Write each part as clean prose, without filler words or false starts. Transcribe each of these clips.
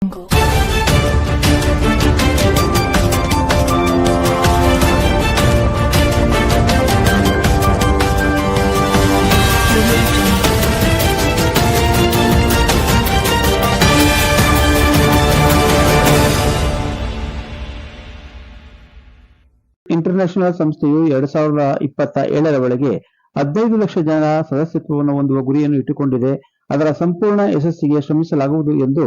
International ಸಂಸ್ಥೆಯು 2027 ವೇಳೆಗೆ 15 ಲಕ್ಷ ಜನರ ಸದಸ್ಯತ್ವವನ್ನು ಹೊಂದುವ ಗುರಿಯನ್ನು ಇಟ್ಟುಕೊಂಡಿದೆ. ಅದರ ಸಂಪೂರ್ಣ ಯಶಸ್ಸಿಗೆ ಶ್ರಮಿಸಲಾಗುವುದು ಎಂದು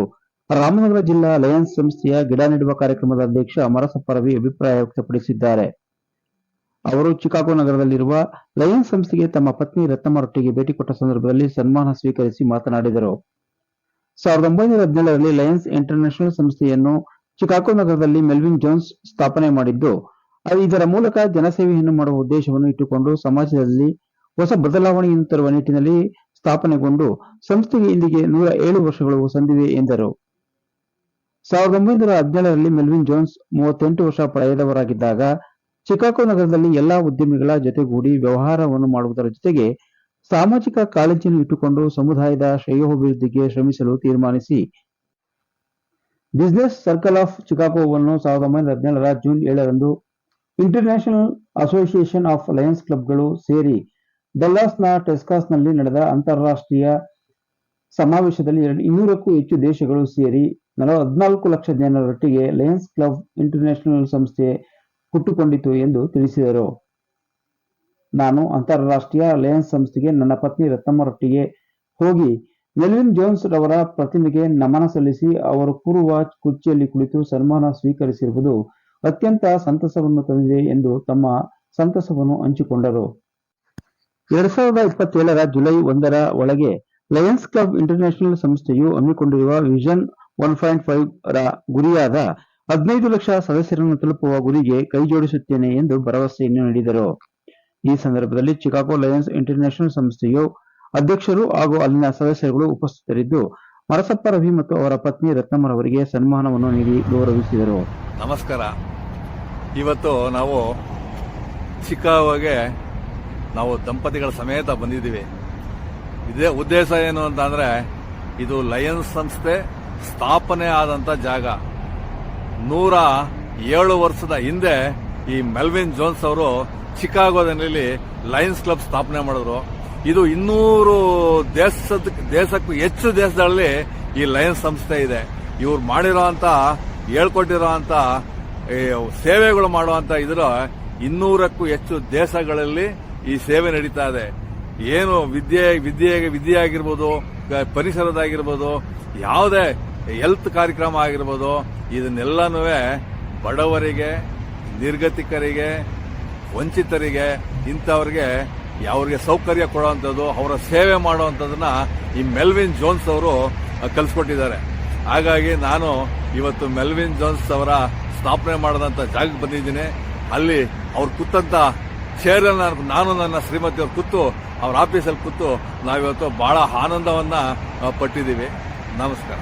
ರಾಮನಗರ ಜಿಲ್ಲಾ ಲಯನ್ಸ್ ಸಂಸ್ಥೆಯ ಗಿಡ ನೆಡುವ ಕಾರ್ಯಕ್ರಮದ ಅಧ್ಯಕ್ಷ ಮರಸಪ್ಪ ರವಿ ಅಭಿಪ್ರಾಯ ವ್ಯಕ್ತಪಡಿಸಿದ್ದಾರೆ. ಅವರು ಚಿಕಾಗೋ ನಗರದಲ್ಲಿರುವ ಲಯನ್ಸ್ ಸಂಸ್ಥೆಗೆ ತಮ್ಮ ಪತ್ನಿ ರತ್ನಮ್ಮರೊಟ್ಟಿಗೆ ಭೇಟಿ ಕೊಟ್ಟ ಸಂದರ್ಭದಲ್ಲಿ ಸನ್ಮಾನ ಸ್ವೀಕರಿಸಿ ಮಾತನಾಡಿದರು. 1917ರಲ್ಲಿ ಲಯನ್ಸ್ ಇಂಟರ್ನ್ಯಾಷನಲ್ ಸಂಸ್ಥೆಯನ್ನು ಚಿಕಾಗೋ ನಗರದಲ್ಲಿ ಮೆಲ್ವಿನ್ ಜೋನ್ಸ್ ಸ್ಥಾಪನೆ ಮಾಡಿದ್ದು, ಇದರ ಮೂಲಕ ಜನಸೇವೆಯನ್ನು ಮಾಡುವ ಉದ್ದೇಶವನ್ನು ಇಟ್ಟುಕೊಂಡು ಸಮಾಜದಲ್ಲಿ ಹೊಸ ಬದಲಾವಣೆಯನ್ನು ತರುವ ನಿಟ್ಟಿನಲ್ಲಿ ಸ್ಥಾಪನೆಗೊಂಡು ಸಂಸ್ಥೆಗೆ ಇಂದಿಗೆ 107 ವರ್ಷಗಳು ಸಂದಿವೆ ಎಂದರು. 1917ರಲ್ಲಿ ಮೆಲ್ವಿನ್ ಜೋನ್ಸ್ 38 ವರ್ಷ ಪ್ರಾಯದವರಾಗಿದ್ದಾಗ ಚಿಕಾಗೋ ನಗರದಲ್ಲಿ ಎಲ್ಲಾ ಉದ್ಯಮಿಗಳ ಜೊತೆಗೂಡಿ ವ್ಯವಹಾರವನ್ನು ಮಾಡುವುದರ ಜೊತೆಗೆ ಸಾಮಾಜಿಕ ಕಾಳಜಿಯನ್ನು ಇಟ್ಟುಕೊಂಡು ಸಮುದಾಯದ ಶ್ರೇಯೋಭಿವೃದ್ಧಿಗೆ ಶ್ರಮಿಸಲು ತೀರ್ಮಾನಿಸಿ ಬಿಸಿನೆಸ್ ಸರ್ಕಲ್ ಆಫ್ ಚಿಕಾಗೋವನ್ನು 1917ರ ಜೂನ್ 7ರಂದು ಇಂಟರ್ನ್ಯಾಷನಲ್ ಅಸೋಸಿಯೇಷನ್ ಆಫ್ ಲಯನ್ಸ್ ಕ್ಲಬ್ಗಳು ಸೇರಿ ಡಲ್ಲಾಸ್ನ ಟೆಕ್ಸಾಸ್ನಲ್ಲಿ ನಡೆದ ಅಂತಾರಾಷ್ಟ್ರೀಯ ಸಮಾವೇಶದಲ್ಲಿ 200ಕ್ಕೂ ಹೆಚ್ಚು ದೇಶಗಳು ಸೇರಿ 14 ಲಕ್ಷ ಜನರೊಟ್ಟಿಗೆ ಲಯನ್ಸ್ ಕ್ಲಬ್ ಇಂಟರ್ನ್ಯಾಷನಲ್ ಸಂಸ್ಥೆ ಹುಟ್ಟುಕೊಂಡಿತು ಎಂದು ತಿಳಿಸಿದರು. ನಾನು ಅಂತಾರಾಷ್ಟ್ರೀಯ ಲಯನ್ಸ್ ಸಂಸ್ಥೆಗೆ ನನ್ನ ಪತ್ನಿ ರತ್ನಮ್ಮರೊಟ್ಟಿಗೆ ಹೋಗಿ ಮೆಲ್ವಿನ್ ಜೋನ್ಸ್ ರವರ ಪ್ರತಿಮೆಗೆ ನಮನ ಸಲ್ಲಿಸಿ ಅವರು ಕೂರುವ ಕುರ್ಚಿಯಲ್ಲಿ ಕುಳಿತು ಸನ್ಮಾನ ಸ್ವೀಕರಿಸಿರುವುದು ಅತ್ಯಂತ ಸಂತಸವನ್ನು ತಂದಿದೆ ಎಂದು ತಮ್ಮ ಸಂತಸವನ್ನು ಹಂಚಿಕೊಂಡರು. 2027ರ ಜುಲೈ 1ರ ಒಳಗೆ ಲಯನ್ಸ್ ಕ್ಲಬ್ ಇಂಟರ್ನ್ಯಾಷನಲ್ ಸಂಸ್ಥೆಯು ಹಮ್ಮಿಕೊಂಡಿರುವ ವಿಷನ್ 1.5 ರ ಗುರಿಯಾದ 15 ಲಕ್ಷ ಸದಸ್ಯರನ್ನು ತಲುಪುವ ಗುರಿಗೆ ಕೈಜೋಡಿಸುತ್ತೇನೆ ಎಂದು ಭರವಸೆಯನ್ನು ನೀಡಿದರು. ಈ ಸಂದರ್ಭದಲ್ಲಿ ಚಿಕಾಗೋ ಲಯನ್ಸ್ ಇಂಟರ್ನ್ಯಾಷನಲ್ ಸಂಸ್ಥೆಯು ಅಧ್ಯಕ್ಷರು ಹಾಗೂ ಅಲ್ಲಿನ ಸದಸ್ಯರುಗಳು ಉಪಸ್ಥಿತರಿದ್ದು, ಮರಸಪ್ಪ ರವಿ ಮತ್ತು ಅವರ ಪತ್ನಿ ರತ್ನಮ್ಮರವರಿಗೆ ಸನ್ಮಾನವನ್ನು ನೀಡಿ ಗೌರವಿಸಿದರು. ನಮಸ್ಕಾರ. ಇವತ್ತು ನಾವು ಚಿಕಾಗೋಗೆ ನಾವು ದಂಪತಿಗಳ ಸಮೇತ ಬಂದಿದ್ದೀವಿ. ಇದೇ ಉದ್ದೇಶ ಏನು ಅಂತಂದ್ರೆ, ಇದು ಲಯನ್ಸ್ ಸಂಸ್ಥೆ ಸ್ಥಾಪನೆ ಆದಂತ ಜಾಗ. 107 ವರ್ಷದ ಹಿಂದೆ ಈ ಮೆಲ್ವಿನ್ ಜೋನ್ಸ್ ಅವರು ಚಿಕಾಗೋದಲ್ಲಿ ಲಯನ್ಸ್ ಕ್ಲಬ್ ಸ್ಥಾಪನೆ ಮಾಡಿದ್ರು. ಇದು 200 ದೇಶಕ್ಕೂ ಹೆಚ್ಚು ದೇಶಗಳಲ್ಲಿ ಈ ಲಯನ್ಸ್ ಸಂಸ್ಥೆ ಇದೆ. ಇವ್ರು ಮಾಡಿರೋಂತ ಹೇಳ್ಕೊಟ್ಟಿರೋಂತ ಸೇವೆಗಳು ಮಾಡುವಂತ ಇದರ 200ಕ್ಕೂ ಹೆಚ್ಚು ದೇಶಗಳಲ್ಲಿ ಈ ಸೇವೆ ನಡೀತಾ ಇದೆ. ಏನು ವಿದ್ಯೆ ಆಗಿರ್ಬೋದು, ಪರಿಸರದಾಗಿರ್ಬೋದು, ಯಾವುದೇ ಹೆಲ್ತ್ ಕಾರ್ಯಕ್ರಮ ಆಗಿರ್ಬೋದು, ಇದನ್ನೆಲ್ಲನೂ ಬಡವರಿಗೆ, ನಿರ್ಗತಿಕರಿಗೆ, ವಂಚಿತರಿಗೆ, ಇಂಥವ್ರಿಗೆ ಅವ್ರಿಗೆ ಸೌಕರ್ಯ ಕೊಡುವಂಥದ್ದು, ಅವರ ಸೇವೆ ಮಾಡುವಂಥದ್ದನ್ನ ಈ ಮೆಲ್ವಿನ್ ಜೋನ್ಸ್ ಅವರು ಕಲಿಸ್ಕೊಟ್ಟಿದ್ದಾರೆ. ಹಾಗಾಗಿ ನಾನು ಇವತ್ತು ಮೆಲ್ವಿನ್ ಜೋನ್ಸ್ ಅವರ ಸ್ಥಾಪನೆ ಮಾಡದಂತ ಜಾಗಕ್ಕೆ ಬಂದಿದ್ದೀನಿ. ಅಲ್ಲಿ ಅವ್ರು ಕೂತಂತ ಚೇರಲ್ಲಿ ನಾನು ನನ್ನ ಶ್ರೀಮತಿಯವ್ರು ಕೂತು ಅವ್ರ ಆಫೀಸಲ್ಲಿ ಕೂತು ನಾವಿವತ್ತು ಬಹಳ ಆನಂದವನ್ನ ಪಟ್ಟಿದ್ದೀವಿ. ನಮಸ್ಕಾರ.